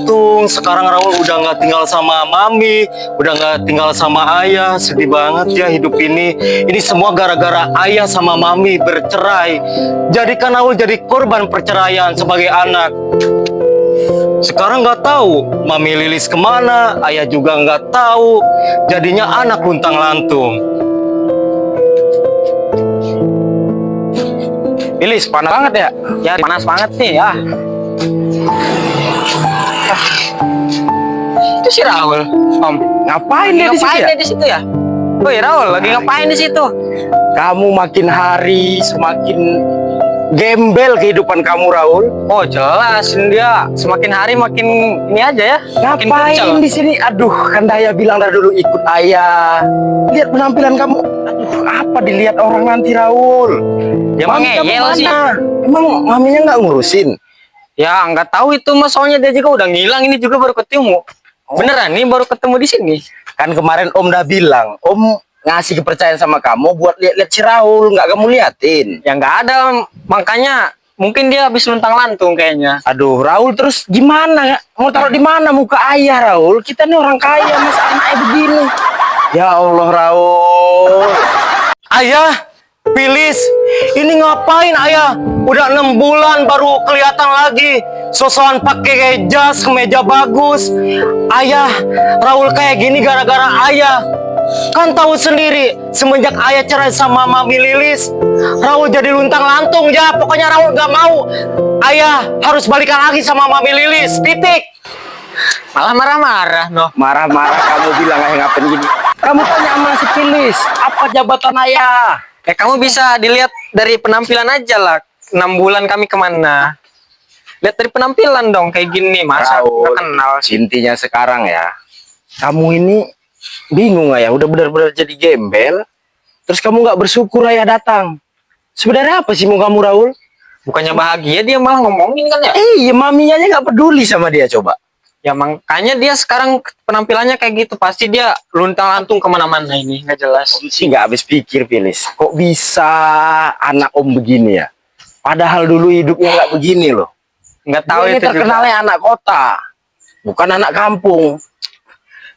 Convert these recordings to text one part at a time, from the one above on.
lantung. Sekarang Raul udah nggak tinggal sama mami, udah nggak tinggal sama ayah. Sedih banget ya hidup ini. Ini semua gara-gara ayah sama mami bercerai. Jadikan Raul jadi korban perceraian sebagai anak. Sekarang nggak tahu mami Lilis kemana, ayah juga nggak tahu. Jadinya anak luntang lantung. Lilis, panas banget ya? Ya, panas banget nih ya. Itu si Raul, Om. Ngapain dia di situ ya? Woi, Raul, lagi ngapain di situ? Kamu makin hari semakin gembel kehidupan kamu, Raul. Oh, jelas dia semakin hari makin ini aja ya. Makin Ngapain kucel. di sini? Aduh, kan Daya bilang dari dulu ikut ayah. Lihat penampilan kamu. Aduh, apa dilihat orang nanti, Raul? Ya, Mami kamu ngeyel sih. mana? Emang maminya nggak ngurusin? Ya, nggak tahu itu mas, soalnya dia juga udah ngilang, ini juga baru ketemu. Beneran nih baru ketemu di sini. Kan kemarin Om udah bilang, Om ngasih kepercayaan sama kamu buat lihat-lihat si Raul, nggak kamu liatin. Ya nggak ada, makanya mungkin dia habis luntang lantung kayaknya. Aduh, Raul terus gimana? Mau taruh di mana muka ayah, Raul? Kita nih orang kaya, mas anaknya begini. Ya Allah, Raul. Ayah, Lilis, ini ngapain ayah? Udah 6 bulan baru kelihatan lagi. Sosokan pakai jas, kemeja bagus. Ayah, Raul kayak gini gara-gara ayah. Kan tahu sendiri, semenjak ayah cerai sama mami Lilis, Raul jadi luntang lantung ya. Pokoknya Raul gak mau. Ayah harus balikan lagi sama mami Lilis. Titik. Malah marah-marah, noh. Marah-marah kamu bilang ayah ngapain gini. Kamu tanya sama si Lilis, apa jabatan ayah? Ya kamu bisa dilihat dari penampilan aja lah. 6 bulan kami kemana? Lihat dari penampilan dong, kayak gini masa Raul, nggak kenal sih. intinya sekarang ya, kamu ini bingung ya, udah benar-benar jadi gembel. Terus kamu nggak bersyukur ayah datang. Sebenarnya apa sih mau kamu, Raul? Bukannya bahagia dia malah ngomongin kan ya? Iya, maminya aja nggak peduli sama dia, coba. Ya makanya dia sekarang penampilannya kayak gitu. Pasti dia luntang lantung kemana-mana ini, nggak jelas. Om sih nggak habis pikir, Pilis. Kok bisa anak Om begini ya? Padahal dulu hidupnya nggak begini loh. Nggak tahu Dia ini itu juga. terkenalnya anak kota, bukan anak kampung.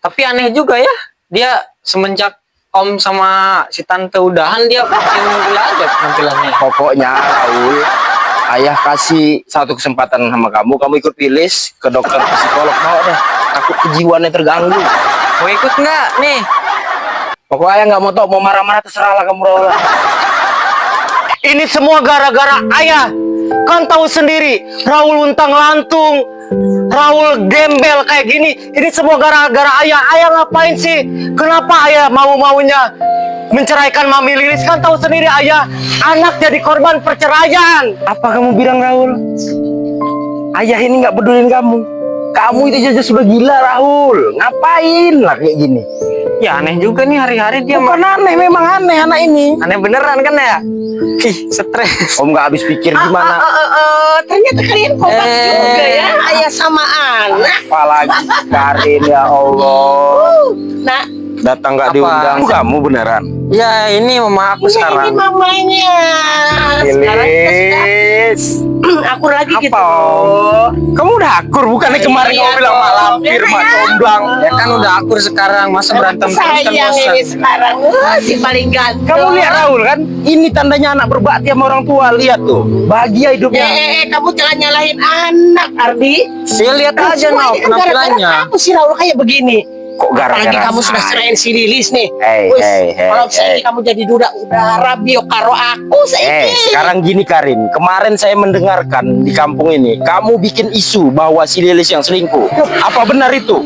Tapi aneh juga ya. Dia semenjak Om sama si tante udahan dia makin gila aja penampilannya. Pokoknya Raul, ayah kasih satu kesempatan sama kamu ikut Pilis ke dokter psikolog, mau deh. Takut kejiwaannya terganggu. Mau ikut nggak nih? Pokoknya ayah nggak mau tau, mau marah-marah terserah lah kamu, Raul. Ini semua gara-gara ayah. Kan tahu sendiri, Raul luntang lantung, Raul gembel kayak gini. Ini semua gara-gara ayah. Ayah ngapain sih? Kenapa ayah mau-maunya menceraikan mami Lilis? Kan tahu sendiri ayah, anak jadi korban perceraian. Apa kamu bilang, Raul? Ayah ini nggak pedulin kamu. Kamu itu aja sudah gila, Raul. Ngapain lah kayak gini? Ya aneh juga nih hari-hari dia. Bukan aneh, memang aneh anak ini. Aneh beneran kan ya? Ih, stres. Om nggak habis pikir gimana? Ternyata kalian kompak juga ya, ayah sama anak. Apalagi Karin, ya Allah. Nah, Datang nggak Apa? diundang kamu beneran? Ya ini mama aku ini sekarang. mamanya. Sekarang kita sudah Lilis. akur lagi Apa, gitu. Om? Kamu udah akur, bukannya kemarin Iya kamu bilang dong, mak lampir, ya mak kan? comblang. Ya kan udah akur sekarang, masa berantem terus kan Sayang bosan. ini sekarang, si paling ganteng. Kamu lihat Raul kan? Ini tandanya anak berbakti sama orang tua. Lihat tuh, bahagia hidupnya. Kamu jangan nyalahin anak, Ardi. Ya lihat aja Semua no ini kan gara-gara penampilannya. kamu si Raul kayak begini. Kok gara-gara Apalagi kamu sudah saya? serahin si Lilis nih. Hey, Wis, hey, hey, kalau hey. saya kamu jadi duda udara bio karo aku saya. Sekarang gini Karin, kemarin saya mendengarkan di kampung ini, kamu bikin isu bahwa si Lilis yang selingkuh. Apa benar itu?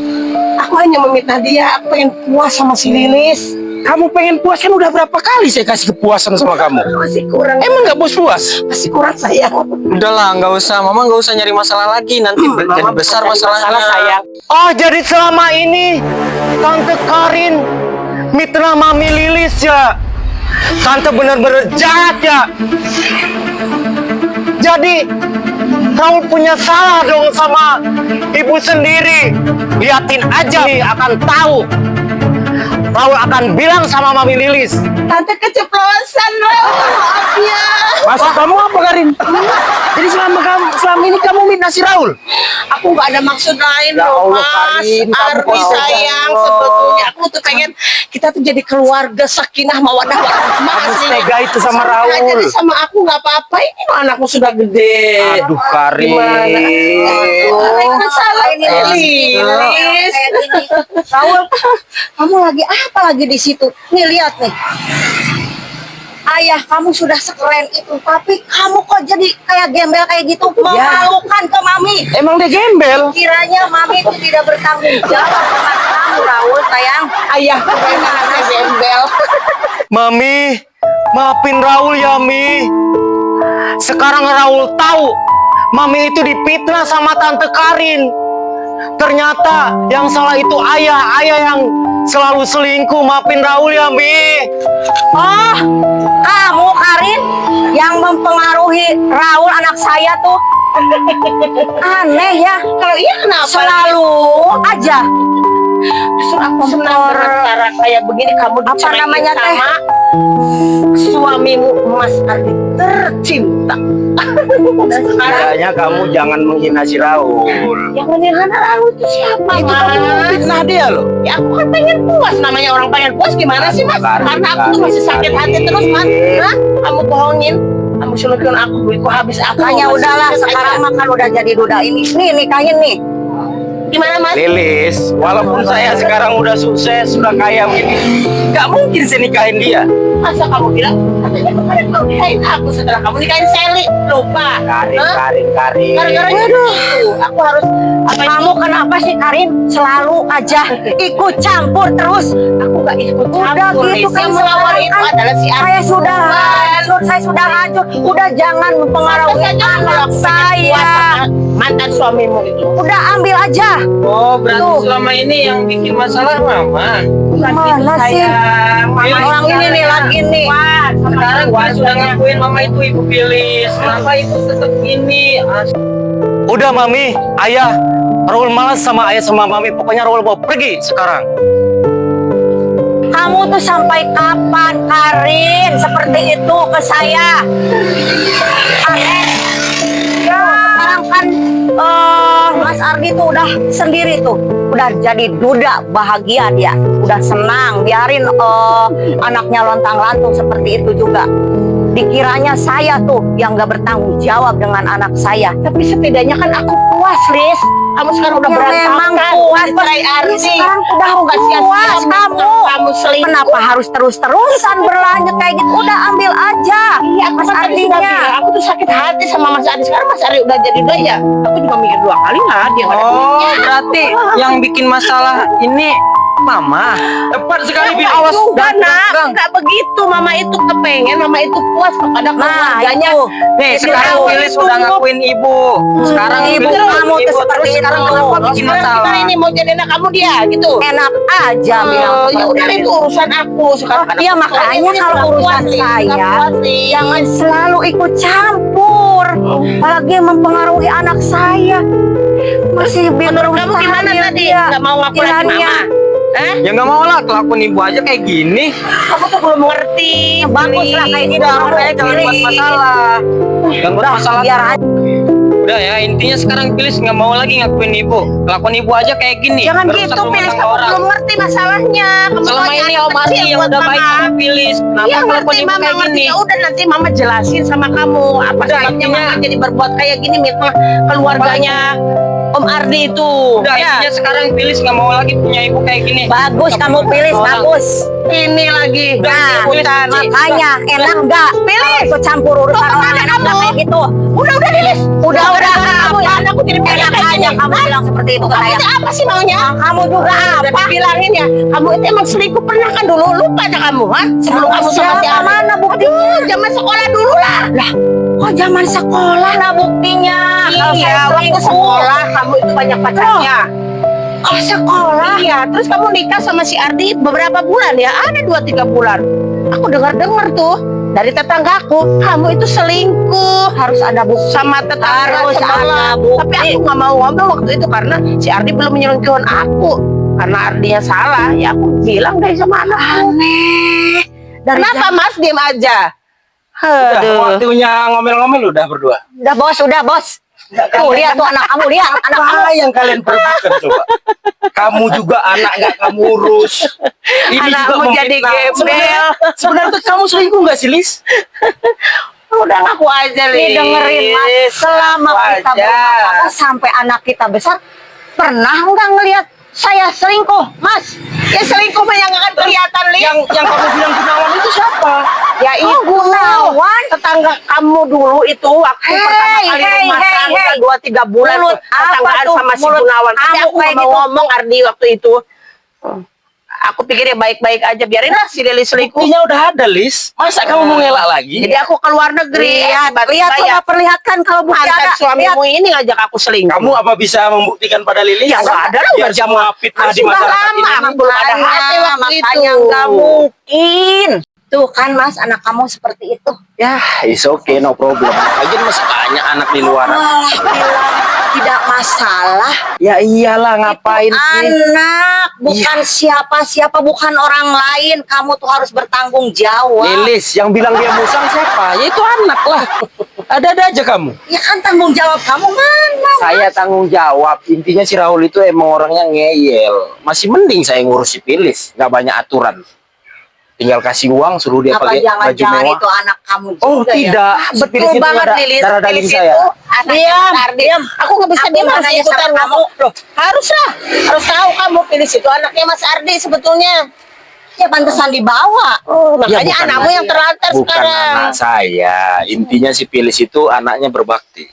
Aku hanya meminta dia, aku pengen puas sama si Lilis. Kamu pengen puas kan udah berapa kali saya kasih kepuasan sama kamu? Masih kurang, Emang nggak puas-puas? masih kurang sayang. Udahlah, nggak usah. Mama nggak usah nyari masalah lagi. Nanti jadi Mama besar bukan masalahnya. masalah, sayang. Oh, jadi selama ini Tante Karin mitra mami Lilis ya. Tante bener-bener jahat ya. Jadi Raul punya salah dong sama ibu sendiri. Liatin aja nih, akan tahu. Raul akan bilang sama mami Lilis. Tante keceplosan loh, maaf ya. Maksud kamu apa Karin? Jadi selama ini kamu minta si Raul? Aku nggak ada maksud lain Ya loh, Allah, Mas. Karin, kamu Ardi kok sayang, sebetulnya aku tuh pengen kita tuh jadi keluarga sakinah mawaddah warahmah. Kamu sih. setega itu sama Sama Raul. aja deh sama aku nggak apa-apa. Ini loh anakmu sudah gede. Aduh, Karin. Gimana? Waalaikumsalam ini Lilis. Raul, kamu lagi apa lagi di situ? Nih lihat nih. Ayah kamu sudah sekeren itu, tapi kamu kok jadi kayak gembel kayak gitu, memalukan ke mami. Emang dia gembel? Kiranya mami itu tidak bertanggung jawab dengan kamu, Raul sayang. Ayah gimana gembel? Mami, maafin Raul ya, Mi. Sekarang Raul tahu Mami itu dipitnah sama Tante Karin. Ternyata yang salah itu ayah yang selalu selingkuh. Maafin Raul ya, Mi. Oh, kamu Karin yang mempengaruhi Raul anak saya tuh. Aneh ya. Kalau iya kenapa? Selalu aja. Justru aku senang dengan cara kayak begini kamu Apa diceraiin namanya, Teh? sama suamimu Mas Ardi tercinta. Sekarang Kayaknya kamu jangan menghina si Raul. yang menilai Raul itu siapa, Itu Mas? kamu fitnah dia loh. Ya aku kan pengen puas, namanya orang pengen puas gimana sih, Mas? Karin, Karena aku tuh masih sakit hati terus, Mas. Hah? Kamu bohongin, kamu selingkuhin aku, duitku habis aku. Makanya Masih udahlah sakit sekarang aja. makan udah jadi duda ini. Nih nikahin nih. Gimana, Mas? Lilis, walaupun saya sekarang udah sukses, sudah kaya begini, nggak mungkin saya nikahin dia. Masa kamu bilang katanya kemarin kamu nikahin aku setelah kamu nikahin Sally, lupa? Karin, Hah? Karin. Gara-gara itu aku harus apa Kamu kenapa sih Karin selalu aja ikut campur terus? aku nggak ikut Udah campur, gitu Lis. kan Yang melawan sekarang itu kan adalah si saya Ardi sudah duluan. hancur, saya sudah hancur. Udah jangan mempengaruhi Pantas aja kalau anak aku pengen saya. puas sama mantan suamimu itu. Udah ambil aja. Oh, berarti Tuh. selama ini yang bikin masalah mama. Gimana sih? Mama Orang ini nih lagi nih. Sekarang dia sudah ngakuin mama itu ibu Bilis. Kenapa ibu tetap gini? Udah, Mami, ayah. Raul malas sama ayah sama Mami. Pokoknya Raul mau pergi sekarang. Kamu tuh sampai kapan Karin seperti itu ke saya? Karin. Ya, sekarang kan Mas Ardi tuh udah sendiri tuh. Udah jadi duda, bahagia dia. Udah senang, biarin anaknya lontang-lantung seperti itu juga. Dikiranya saya tuh yang gak bertanggung jawab dengan anak saya. Tapi setidaknya kan aku puas, Lis. Kamu sekarang udah Ya, berantakan. memang puas, cerai Ardi. sekarang udah Aku nggak sia-sia puas kamu. Kamu selingkuh. Kenapa harus terus-terusan berlanjut kayak gitu? Udah ambil aja Iya, aku Mas kan tadi sudah Ardinya. bilang, aku tuh sakit hati sama Mas Ardi. Sekarang Mas Ardi udah jadi udah ya. Aku juga mikir 2 kali lah dia nggak ada Oh, duitnya. berarti yang bikin masalah ini mama. Tepat sekali, Ya, Bilis. awas juga, Gang, nak. gang. Nggak begitu. Mama itu kepengen, mama itu puas kepada keluarganya. itu. Nih, Itu sekarang Raul Bilis itu udah mau- ngakuin ibu. Sekarang Ibu Bilis kamu tuh seperti terus sekarang itu. kenapa bikin Sekarang masalah? gimana ini mau jadi anak kamu dia gitu? Enak aja bilang Ya seperti udah itu urusan aku sekarang. kan Iya, aku makanya soalnya kalau sudah urusan puas, Lis. saya, Sudah puas, Lis. jangan selalu ikut campur. Apalagi mempengaruhi anak saya. Masih Menurut kamu gimana tadi? Nggak mau ngaku lagi mama? Ya nggak mau lah, kelakuan ibu aja kayak gini. Kamu tuh belum mengerti. Bagus lah kayak gitu. Udah, makanya jangan buat masalah. Jangan buat masalah. Biar aja. Udah ya, intinya sekarang Bilis nggak mau lagi ngakuin ibu. Kelakuan ibu aja kayak gini. Jangan Merusak gitu, rumah Pilis. tangga Kamu orang. belum ngerti masalahnya. Kamu Selama soalnya ini anak Om Ardi kecil yang buat udah mama. baik sama Bilis. Kenapa Iya kelakuan ngerti, ibu mama kayak ngerti. gini? Ya udah nanti mama jelasin sama kamu apa Udah, sebabnya intinya- mama jadi berbuat kayak gini sama keluarganya Om Ardi itu. Udah, Ya. intinya sekarang Bilis nggak mau lagi punya ibu kayak gini. Bagus kamu pilih, Orang. bagus. Ini lagi. Nah, Bilis, makanya enak nggak? Pilih. Ikut campur urusan Tuh, orang kemana enak nggak kamu? kayak gitu? Udah Lilis. Udah kamu ya apa? aku jadi pengen Enak kayak aja gini. kamu bilang seperti itu ke Kamu saya. itu apa sih maunya? Kamu juga Udah apa? dibilangin ya, kamu itu emang selingkuh pernah kan dulu, lupa ada kamu, ha? Sebelum kamu sama si Siapa? Ardi. Mana buktinya? Aduh, zaman sekolah dulu lah. Oh, zaman sekolah nah buktinya. Kalau saya Iya, waktu selingkuh. sekolah kamu itu banyak pacarnya. Oh, sekolah. Iya, terus kamu nikah sama si Ardi beberapa bulan ya? Ada 2-3 bulan. Aku dengar tuh dari tetanggaku, kamu itu selingkuh. Harus ada bukti sama tetangga Harus sebelah. ada bukti. Tapi aku nggak mau ngomong waktu itu karena si Ardi belum menyelingkuhin aku. Karena Ardinya salah, ya aku bilang deh sama anakku. Aneh. Dari Kenapa Mas diem aja? Udah, Aduh. waktunya ngomel-ngomel udah berdua. Udah bos. Tuh lihat tuh anak kamu, lihat anak kamu. Apa yang kalian perbuatan coba? Kamu juga anak nggak kamu urus. Ini Anakmu juga jadi memfitnah. gembel. Sebenarnya tuh kamu selingkuh nggak sih, Lis? Udah ngaku aja, Nih Lis. dengerin Mas, selama kita Wajar. berpacaran sampai anak kita besar, pernah nggak ngelihat saya selingkuh, Mas? Ya selingkuh mah yang akan kelihatan, Lis. Yang kamu bilang Gunawan itu siapa? Ya itu Gunawan. tetangga kamu dulu itu waktu Hey, pertama kali hey, rumah hey, tangga hey. 2-3 bulan Mulut tuh, tetanggaan apa tuh? sama si Mulut Gunawan. Tapi kamu aku kayak nggak mau gitu. ngomong Ardi waktu itu. Aku pikirnya baik-baik aja, biarinlah si Lili selingkuh. Buktinya udah ada, Lis. Masa kamu mau ngelak lagi? Jadi aku keluar negeri. Lihat, tiba-tiba lihat ya, coba perlihatkan kalau bukti mantan ada. Lihat. suamimu ini ngajak aku selingkuh. Kamu apa bisa membuktikan pada Lilis? Ya nggak ada lah, Biar udah semua zaman. fitnah Kan di sudah masyarakat lama, ini. aku belum ada hati waktu Makanya itu. nggak mungkin. Tuh kan Mas, anak kamu seperti itu. Ya, it's okay, no problem. Lagian masih banyak anak di luar. Malah bilang tidak masalah. Ya iyalah, ngapain sih? Anak, bukan siapa-siapa, bukan orang lain. Kamu tuh harus bertanggung jawab. Lilis, yang bilang dia musang siapa? Ya itu anak lah. Ada-ada aja kamu. Ya kan tanggung jawab kamu mana? Saya tanggung jawab. Intinya si Rahul itu emang orangnya ngeyel. Masih mending saya ngurus si Pilis. Nggak banyak aturan. Tinggal kasih uang, suruh dia Apa pakai baju jangan-jangan mewah. itu anak kamu juga Oh ya? tidak, si Betul Pilis itu banget, ada Lilis. darah daging Pilis saya. itu anaknya Mas Ardi. Aku nggak bisa Aku diam mau harus nanya ikutan sama kamu. ngomong. Loh, haruslah. Harus tahu kamu Pilis itu anaknya Mas Ardi sebetulnya. Ya pantesan dibawa. Oh, makanya bukan anakmu yang terlantar Bukan sekarang. anak saya. Intinya si Pilis itu anaknya berbakti.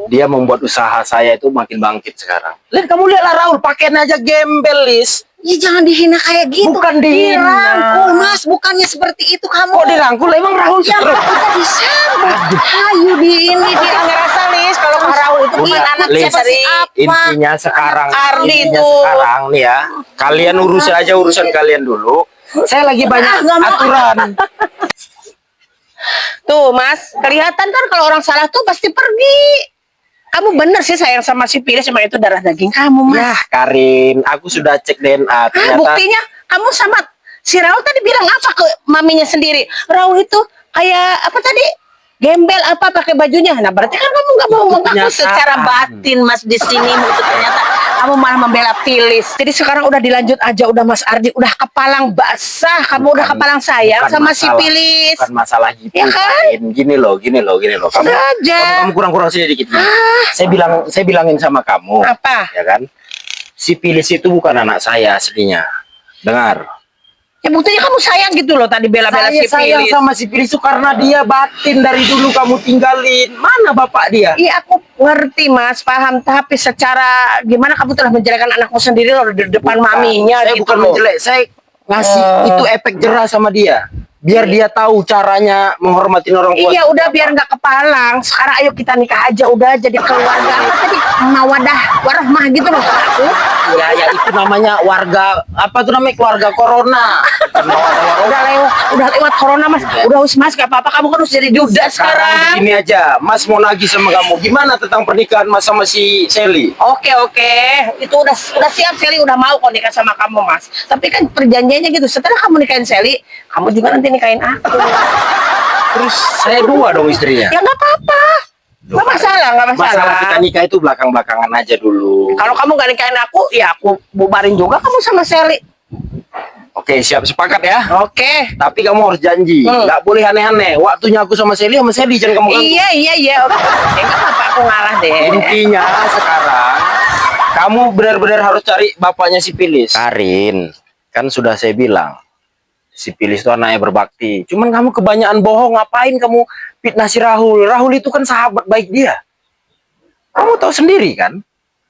Dia membuat usaha saya itu makin bangkit sekarang. Lihat kamu lihatlah Rahul, pakaian aja gembel, Lis. Ya jangan dihina kayak gitu. Bukan dihina. Dirangkul, Mas, bukannya seperti itu kamu. Kok dirangkul? Emang Rahul Ya seperti kita disambut. Ayo di ini Dia dia. ngerasa Lis kalau Kak Raul itu bukan Udah, anak Lis. siapa sih? Intinya sekarang, Ardi intinya itu. sekarang nih ya, kalian urus aja urusan kalian dulu. Saya lagi banyak nggak mau. aturan. Tuh Mas, kelihatan kan kalau orang salah tuh pasti pergi. Kamu bener sih sayang sama si Pilis, emang itu darah daging kamu, Mas. Ya, Karin, aku sudah cek DNA. Ternyata Buktinya kamu sama si Raul tadi bilang apa ke maminya sendiri? Raul itu kayak apa tadi? Gembel apa pakai bajunya? Nah berarti kan kamu nggak mau Itu mengaku kenyataan. secara batin Mas di sini itu ternyata kamu malah membela Pilis. Jadi sekarang udah dilanjut aja, udah Mas Ardi udah kepalang basah, kamu udah kepalang sayang bukan sama si masalah- Pilis. Bukan masalah gitu. Ya kan? Karin. Gini loh. Kamu, Udah aja. kamu kurang-kurang sini dikit. Saya bilangin sama kamu. Apa? Ya kan? Si Pilis itu bukan anak saya aslinya. Dengar. Ya buktinya kamu sayang gitu loh tadi bela-bela Saya si sayang Pilis. sama si Pilis itu karena dia batin dari dulu kamu tinggalin. Mana bapak dia? Iya aku ngerti Mas, paham. Tapi secara gimana kamu telah menjelekan anakmu sendiri loh di depan maminya Saya gitu bukan loh. menjelek, saya ngasih itu efek jerah sama dia. Biar dia tahu caranya menghormatin orang tua. Iya udah biar nggak kepalang. Sekarang ayo kita nikah aja udah jadi keluarga apa tadi mawadah warahmah gitu loh sama aku. Ya itu namanya warga apa tuh namanya keluarga corona. Udah lewat corona Mas. Udah Mas gak apa-apa kamu kan harus jadi duda sekarang. Begini aja, Mas mau nagih sama kamu. Gimana tentang pernikahan Mas sama si Sally? Oke itu udah siap Sally udah mau kok nikah sama kamu Mas. Tapi kan perjanjiannya gitu setelah kamu nikahin Sally, kamu juga nanti nikahin aku. Terus saya dua dong istrinya. Ya nggak apa-apa. Nggak masalah. Masalah kita nikah itu belakang-belakangan aja dulu. Kalau kamu nggak nikahin aku, ya aku bubarin juga kamu sama Sally. Oke, siap sepakat ya. Oke. Tapi kamu harus janji, nggak boleh aneh-aneh. Waktunya aku sama Sally jangan kamu ganggu. Iya. Oke. Nggak apa-apa aku ngalah deh. Intinya sekarang kamu benar-benar harus cari bapaknya si Pilis. Karin, kan sudah saya bilang si Pilis itu anaknya berbakti. Cuman kamu kebanyakan bohong, ngapain kamu fitnah si Rahul? Rahul itu kan sahabat baik dia. Kamu tahu sendiri kan?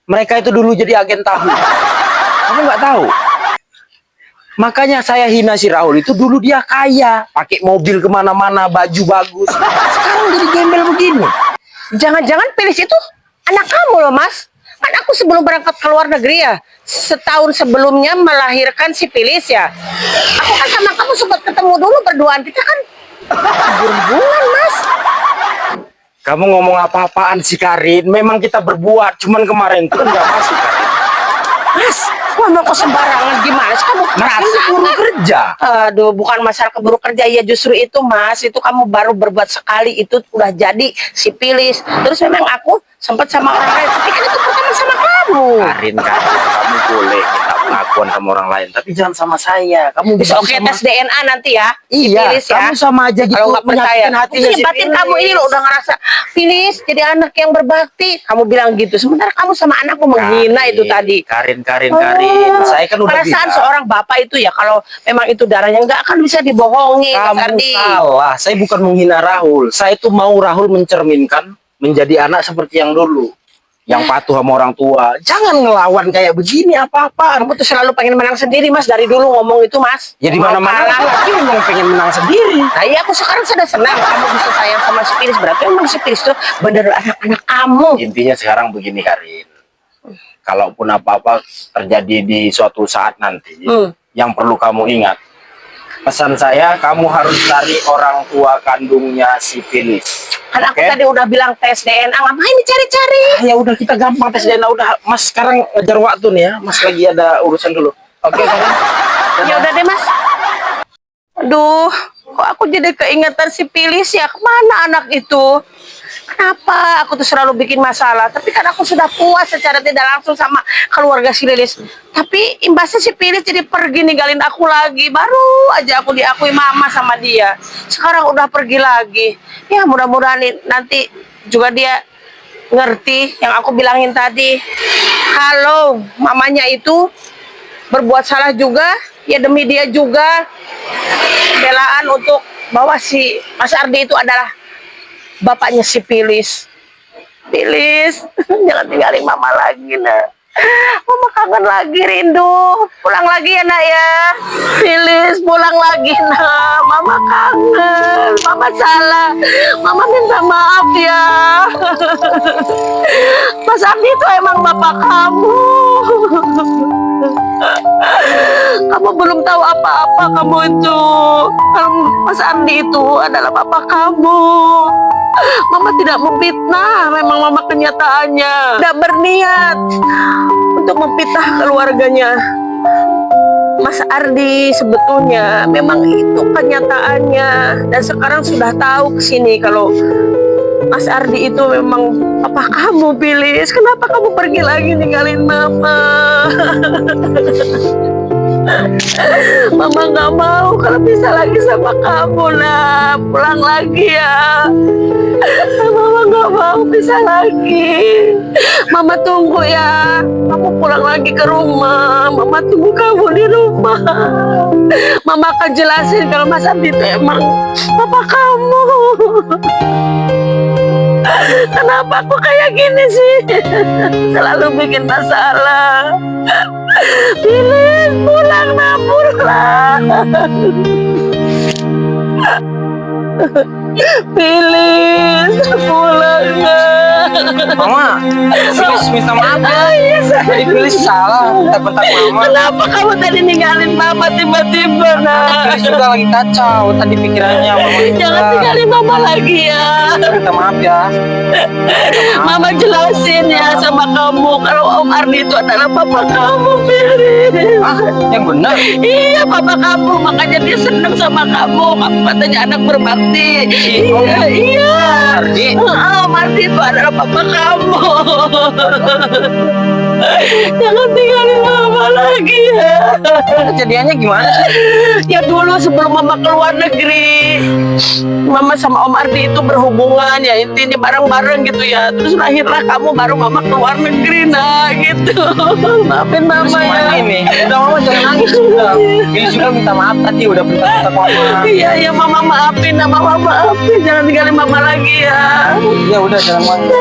Mereka itu dulu jadi agen tahu. Kamu nggak tahu? Makanya saya hina si Rahul itu dulu dia kaya, pakai mobil kemana-mana, baju bagus. Sekarang jadi gembel begini. Jangan-jangan Pilis itu anak kamu loh Mas. Kan aku sebelum berangkat ke luar negeri ya, setahun sebelumnya melahirkan si Pilis ya. Aku kan sama kamu sempat ketemu dulu berduaan. Kita kan berbulan Mas. Kamu ngomong apa-apaan sih Karin? Memang kita berbuat, cuman kemarin tuh nggak masuk Karin. Mas, ngomong kok sembarangan gimana sih kamu? Merasa keburu kerja. Aduh, bukan masalah keburu kerja ya, justru itu Mas, itu kamu baru berbuat sekali itu udah jadi si Pilis. Terus memang aku sempat sama orang lain, tapi kan itu pertama sama kamu. Karin, kamu boleh minta pengakuan sama orang lain, tapi jangan sama saya. Kamu bisa Oke, sama... tes DNA nanti ya, si Iya, Pilis ya. kamu sama aja gitu Kalau nggak percaya, menyakitin hatinya si batin Pilis. kamu ini lo udah ngerasa Pilis jadi anak yang berbakti. Kamu bilang gitu, sementara kamu sama anakmu menghina itu tadi. Karin. Oh, Saya kan udah perasaan bilang. seorang bapak itu ya, kalau memang itu darahnya nggak akan bisa dibohongi, Mas Kamu Ardi. salah. Saya bukan menghina Rahul. Saya itu mau Rahul mencerminkan menjadi anak seperti yang dulu, yang patuh sama orang tua. Jangan ngelawan kayak begini apa-apaan. Kamu tuh selalu pengen menang sendiri, Mas. Dari dulu ngomong itu, Mas. Ya di Mau mana-mana kalah. laki memang pengen menang sendiri. Nah iya, aku sekarang sudah senang kamu bisa sayang sama si Pilis. Berarti memang si Pilis tuh bener anak-anak kamu. Intinya sekarang begini, Karin. Kalaupun apa-apa terjadi di suatu saat nanti, yang perlu kamu ingat, pesan saya, kamu harus cari orang tua kandungnya si Pilis. Kan aku Oke? tadi udah bilang tes DNA, ngapain dicari-cari? Ya udah, kita gampang tes DNA. Udah, Mas sekarang ngejar waktu nih ya. Mas lagi ada urusan dulu. Oke, Karin? Ya udah deh, Mas. Aduh, kok aku jadi keingetan si Pilis ya? Kemana anak itu? Kenapa aku tuh selalu bikin masalah? Tapi kan aku sudah puas secara tidak langsung sama keluarga si Lilis. Tapi imbasnya si Pilis jadi pergi ninggalin aku lagi. Baru aja aku diakui mama sama dia. Sekarang udah pergi lagi. Ya mudah-mudahan nanti juga dia ngerti yang aku bilangin tadi. Halo, mamanya itu berbuat salah juga. Ya demi dia juga. Belaan untuk bahwa si Mas Ardi itu adalah bapaknya si Pilis. Pilis, jangan tinggalin mama lagi, nak. Mama kangen lagi, rindu. Pulang lagi ya, nak ya. Pilis, pulang lagi, nak. Mama kangen. Mama salah. Mama minta maaf ya. Mas Ardi itu emang bapak kamu. Kamu belum tahu apa-apa kamu itu. Kalau Mas Ardi itu adalah bapak kamu. Mama tidak memfitnah, memang mama kenyataannya tidak berniat untuk memfitnah keluarganya. Mas Ardi sebetulnya memang itu kenyataannya, dan sekarang sudah tahu kesini kalau Mas Ardi itu memang papa kamu, Pilis. Kenapa kamu pergi lagi ninggalin mama? Mama nggak mau kalau bisa lagi sama kamu, nak. Pulang lagi ya. Mama nggak mau bisa lagi. Mama tunggu ya. Kamu pulang lagi ke rumah. Mama tunggu kamu di rumah. Mama akan jelasin kalau Mas Ardi itu emang papa kamu. Kenapa aku kayak gini sih? Selalu bikin masalah. Pilis, pulang, nak, pulang. Pilis, pulang, nak. Mama, Pilis minta maaf ya. Tadi Pilis salah, bentak-bentak Mama. Kenapa kamu tadi ninggalin mama tiba-tiba, nak? Pilis juga lagi kacau tadi pikirannya. Mama Jangan tinggalin mama lagi ya. minta maaf ya. Mama jelasin ya sama kamu kalau Om Ardi itu adalah papa kamu, Pilis. Ah, yang benar. Iya, papa kamu, makanya dia seneng sama kamu. Kamu katanya anak berbakti. Iya. Ardi. Om Ardi itu adalah papa kamu. Jangan tinggalin mama lagi ya. Kejadiannya gimana sih? Ya dulu sebelum mama keluar negeri, mama sama Om Ardi itu berhubungan ya, intinya bareng-bareng gitu ya. Terus lahirlah kamu, baru mama keluar negeri, nah gitu. Maafin mama Gimana ya. ini? Udah Mama jangan nangis udah. Pilis juga minta maaf tadi udah bentak-bentak Mama. Iya, ya mama maafin, mama maafin. Jangan tinggalin mama lagi ya. Ya udah jangan nangis.